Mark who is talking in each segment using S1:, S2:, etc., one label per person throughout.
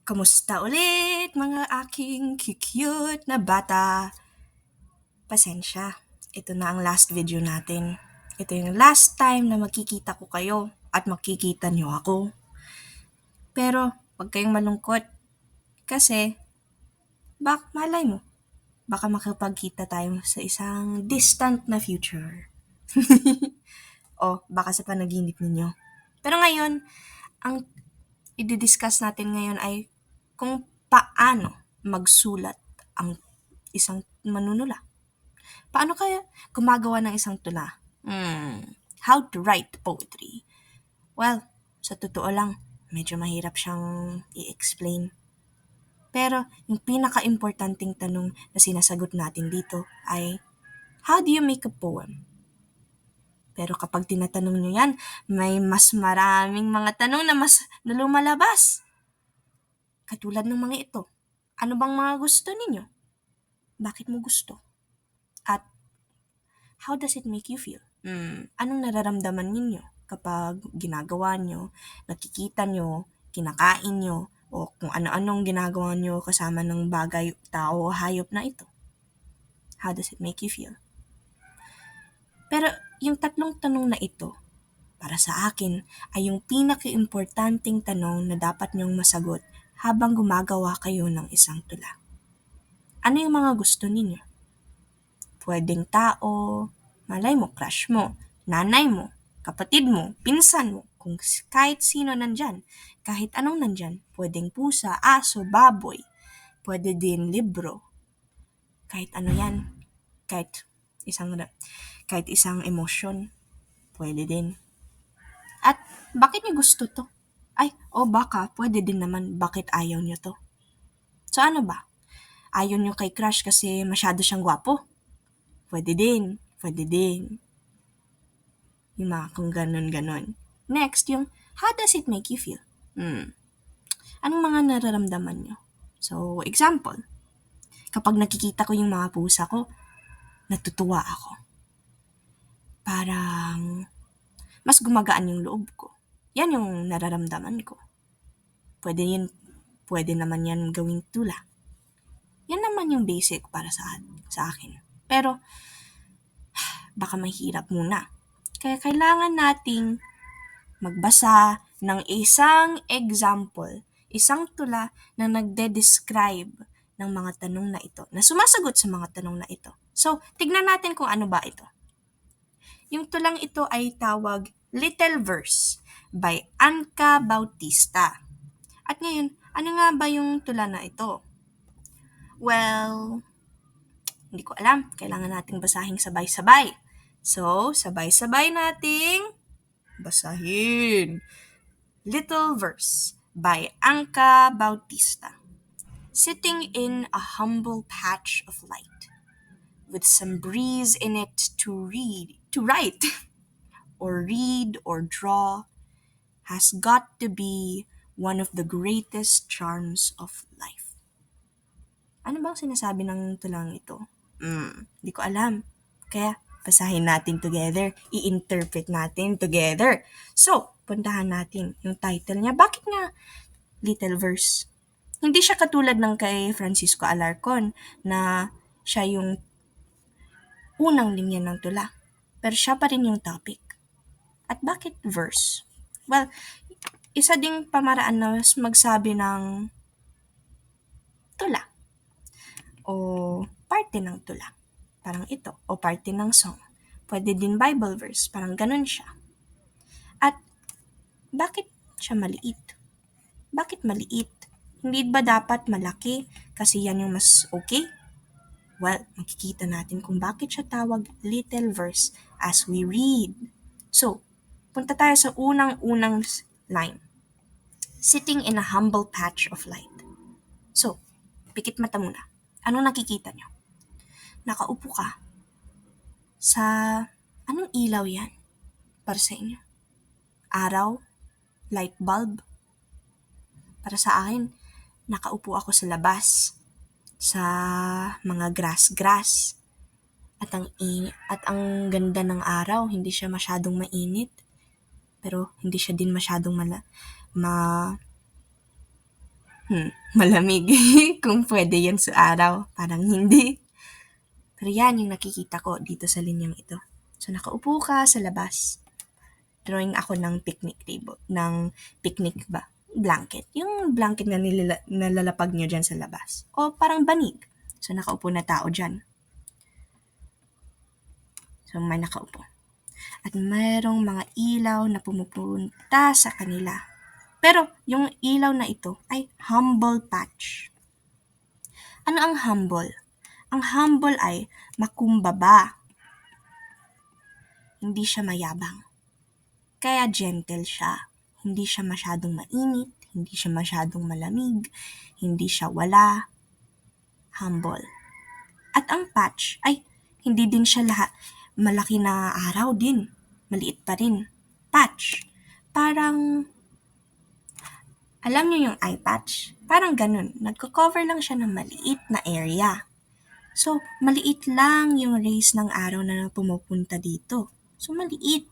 S1: Kamusta ulit mga aking cute na bata? Pasensya, ito na ang last video natin. Ito yung last time na makikita ko kayo at makikita niyo ako. Pero huwag kayong malungkot kasi malay mo, baka makapagkita tayo sa isang distant na future. O baka sa panaginip ninyo. Pero ngayon, ang i-discuss natin ngayon ay kung paano magsulat ang isang manunula. Paano kaya gumagawa ng isang tula? How to write poetry? Well, sa totoo lang, medyo mahirap siyang i-explain. Pero yung pinaka-importanting tanong na sinasagot natin dito ay, how do you make a poem? Pero kapag tinatanong nyo yan, may mas maraming mga tanong na lumalabas. Katulad ng mga ito. Ano bang mga gusto ninyo? Bakit mo gusto? At how does it make you feel? Anong nararamdaman ninyo kapag ginagawa nyo, nakikita nyo, kinakain nyo, o kung ano-anong ginagawa nyo kasama ng bagay, tao, hayop na ito? How does it make you feel? Pero yung tatlong tanong na ito, para sa akin, ay yung pinaka-importanting tanong na dapat nyong masagot habang gumagawa kayo ng isang tula. Ano yung mga gusto ninyo? Pwedeng tao, malay mo, crush mo, nanay mo, kapatid mo, pinsan mo, kung kahit sino nandyan, kahit anong nandyan, pwedeng pusa, aso, baboy, pwede din libro, kahit ano yan, kahit isang emosyon, pwede din. At bakit niyo gusto to? Baka pwede din naman bakit ayaw niyo to. So ano ba? Ayaw niyo kay crush kasi masyado siyang gwapo? Pwede din. Yung mga kung ganon-ganon. Next, yung how does it make you feel? Anong mga nararamdaman nyo? So, example, kapag nakikita ko yung mga pusa ko, natutuwa ako. Parang mas gumagaan yung loob ko. Yan yung nararamdaman ko. Pwede naman yan gawing tula. Yan naman yung basic para sa akin. Pero, baka mahirap muna. Kaya kailangan nating magbasa ng isang example, isang tula na nagde-describe ng mga tanong na ito, na sumasagot sa mga tanong na ito. So, tignan natin kung ano ba ito. Yung tulang ito ay tawag Little Verse by Anka Bautista. At ngayon, ano nga ba yung tula na ito? Well, hindi ko alam. Kailangan nating basahin sabay-sabay. So, sabay-sabay nating basahin. Little Verse by Anka Bautista. Sitting in a humble patch of light, with some breeze in it to write, or read or draw, has got to be one of the greatest charms of life. Ano bang sinasabi ng tulang ito? Di ko alam. Kaya, basahin natin together. I-interpret natin together. So, puntahan natin yung title niya. Bakit nga Little Verse? Hindi siya katulad ng kay Francisco Alarcon na siya yung unang linya ng tula. Pero siya pa rin yung topic. At bakit verse? Well, isa ding pamaraan na magsabi ng tula o parte ng tula. Parang ito. O parte ng song. Pwede din Bible verse. Parang ganun siya. At bakit siya maliit? Bakit maliit? Hindi ba dapat malaki kasi yan yung mas okay? Well, makikita natin kung bakit siya tawag little verse as we read. So, punta tayo sa unang-unang line. Sitting in a humble patch of light. So, pikit mata muna. Anong nakikita nyo? Nakaupo ka sa anong ilaw yan para sa inyo? Araw? Light bulb? Para sa akin, nakaupo ako sa labas sa mga grass. At ang ganda ng araw, hindi siya masyadong mainit, pero hindi siya din masyadong Malamig. Kung pwede yan sa araw, parang hindi. Pero yan yung nakikita ko dito sa linyang ito. So, nakaupo ka sa labas. Drawing ako ng picnic table. Ng picnic ba? Blanket. Yung blanket na nalalapag nyo dyan sa labas. O parang banig. So, nakaupo na tao dyan. So, may nakaupo. At mayroong mga ilaw na pumupunta sa kanila. Pero, yung ilaw na ito ay humble patch. Ano ang humble? Ang humble ay makumbaba. Hindi siya mayabang. Kaya gentle siya. Hindi siya masyadong mainit, hindi siya masyadong malamig, hindi siya wala. Humble. At ang patch ay hindi din siya malaki na araw din. Maliit pa rin. Patch. Parang, alam niyo yung eye patch? Parang ganun. Nagko-cover lang siya ng maliit na area. So, maliit lang yung rays ng araw na pumupunta dito. So, maliit.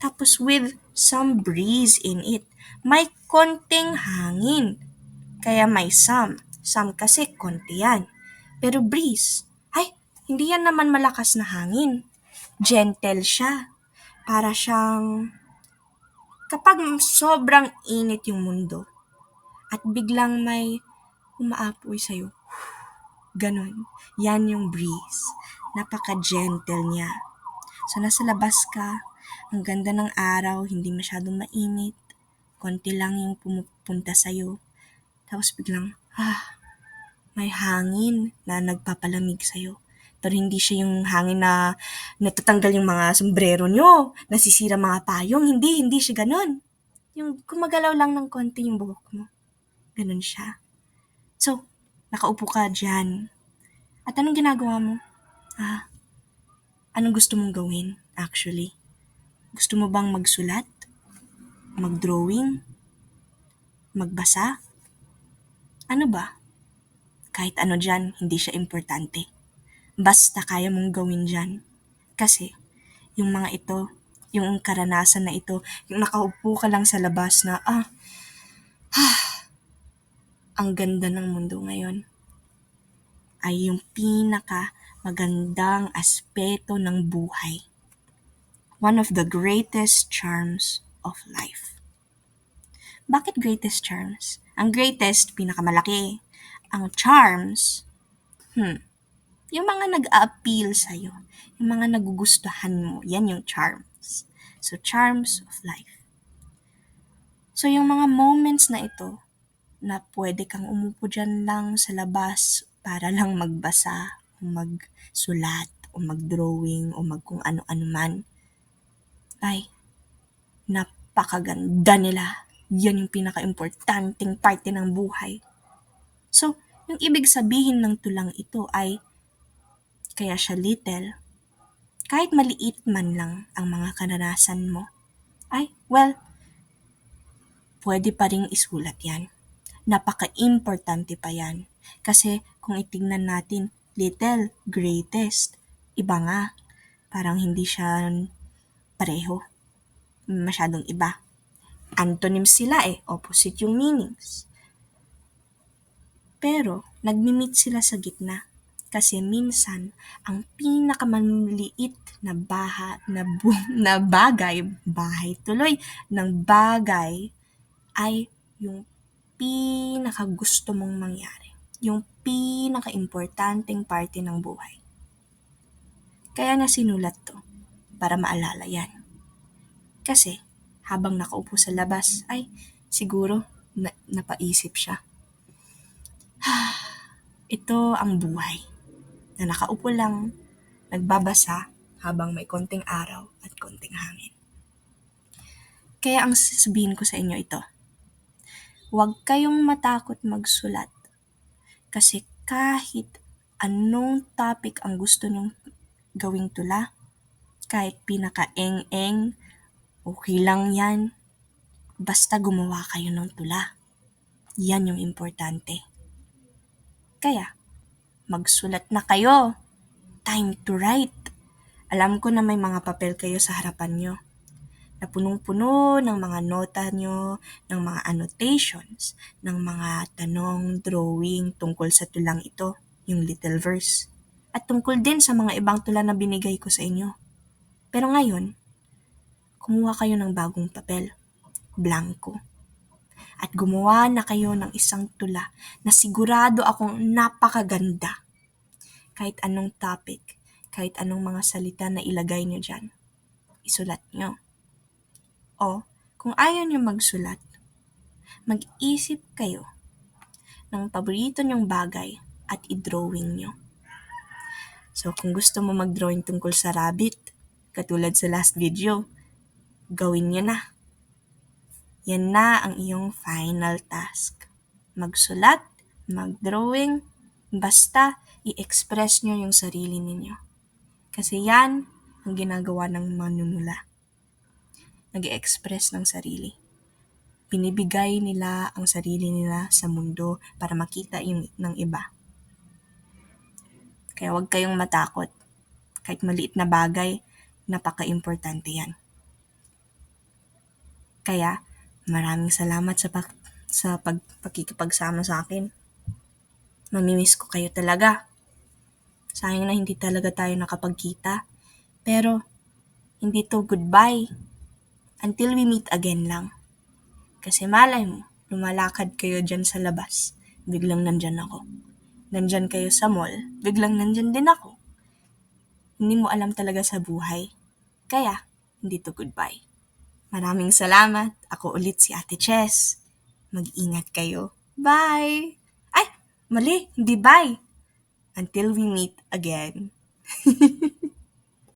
S1: Tapos with some breeze in it. May konting hangin. Kaya may some. Some kasi konti yan. Pero breeze, ay, hindi yan naman malakas na hangin. Gentle siya. Para siyang kapag sobrang init yung mundo at biglang may umaapoy sa'yo, ganon. Yan yung breeze. Napaka-gentle niya. So, nasa labas ka, ang ganda ng araw, hindi masyadong mainit, konti lang yung pumupunta sa'yo. Tapos biglang, may hangin na nagpapalamig sa'yo. Pero hindi siya yung hangin na natatanggal yung mga sombrero nyo, nasisira mga payong. Hindi siya ganun. Yung gumagalaw lang ng konti yung buhok mo. Ganun siya. So, nakaupo ka dyan. At anong ginagawa mo? Anong gusto mong gawin, actually? Gusto mo bang magsulat? Mag-drawing? Magbasa? Ano ba? Kahit ano dyan, hindi siya importante. Basta kaya mong gawin dyan. Kasi, yung mga ito, yung karanasan na ito, yung nakaupo ka lang sa labas na, ang ganda ng mundo ngayon, ay yung pinaka magandang aspeto ng buhay. One of the greatest charms of life. Bakit greatest charms? Ang greatest, pinakamalaki. Ang charms, yung mga nag-a-appeal sa'yo, yung mga nagugustuhan mo, yan yung charms. So, charms of life. So, yung mga moments na ito, na pwede kang umupo dyan lang sa labas para lang magbasa, o magsulat, o mag-drawing, o kung ano-ano man, ay, napakaganda nila. Yan yung pinaka-importanting parte ng buhay. So, yung ibig sabihin ng tulang ito ay, kaya siya little, kahit maliit man lang ang mga karanasan mo, ay, well, pwede pa rin isulat yan. Napaka-importante pa yan. Kasi kung itignan natin, little, greatest, iba nga. Parang hindi siya pareho. Masyadong iba. Antonyms sila opposite yung meanings. Pero, nagmi-meet sila sa gitna. Kasi minsan, ang pinakamaliit na bagay, bahay tuloy, ng bagay ay yung pinakagusto mong mangyari. Yung pinaka-importanteng parte ng buhay. Kaya nga sinulat to, para maalala yan. Kasi, habang nakaupo sa labas, ay siguro napaisip siya. Ito ang buhay, na nakaupo lang, nagbabasa habang may konting araw at konting hangin. Kaya ang sasabihin ko sa inyo ito, huwag kayong matakot magsulat. Kasi kahit anong topic ang gusto nyong gawing tula, kahit pinaka-eng-eng, okay lang yan. Basta gumawa kayo ng tula. Yan yung importante. Kaya, magsulat na kayo. Time to write. Alam ko na may mga papel kayo sa harapan nyo na punong-puno ng mga nota nyo, ng mga annotations, ng mga tanong, drawing tungkol sa tulang ito, yung little verse. At tungkol din sa mga ibang tula na binigay ko sa inyo. Pero ngayon, kumuha kayo ng bagong papel, blanco. At gumawa na kayo ng isang tula na sigurado akong napakaganda. Kahit anong topic, kahit anong mga salita na ilagay nyo dyan, isulat nyo. O, kung ayaw nyo magsulat, mag-isip kayo ng paborito nyong bagay at i-drawing nyo. So, kung gusto mo mag-drawing tungkol sa rabbit, katulad sa last video, gawin nyo na. Yan na ang iyong final task. Magsulat, mag-drawing, basta i-express nyo yung sarili ninyo. Kasi yan ang ginagawa ng manunula. Nag-i-express ng sarili. Binibigay nila ang sarili nila sa mundo para makita yung ng iba. Kaya huwag kayong matakot. Kahit maliit na bagay, napaka-importante yan. Kaya, maraming salamat sa pagkikipagsama sa akin. Mamimiss ko kayo talaga. Sayang na hindi talaga tayo nakapagkita. Pero, hindi to goodbye. Until we meet again lang. Kasi malay mo, lumalakad kayo dyan sa labas. Biglang nandyan ako. Nandyan kayo sa mall. Biglang nandyan din ako. Hindi mo alam talaga sa buhay. Kaya, hindi to goodbye. Maraming salamat. Ako ulit si Ate Chess. Mag-ingat kayo. Bye! Ay, mali. Hindi bye. Until we meet again.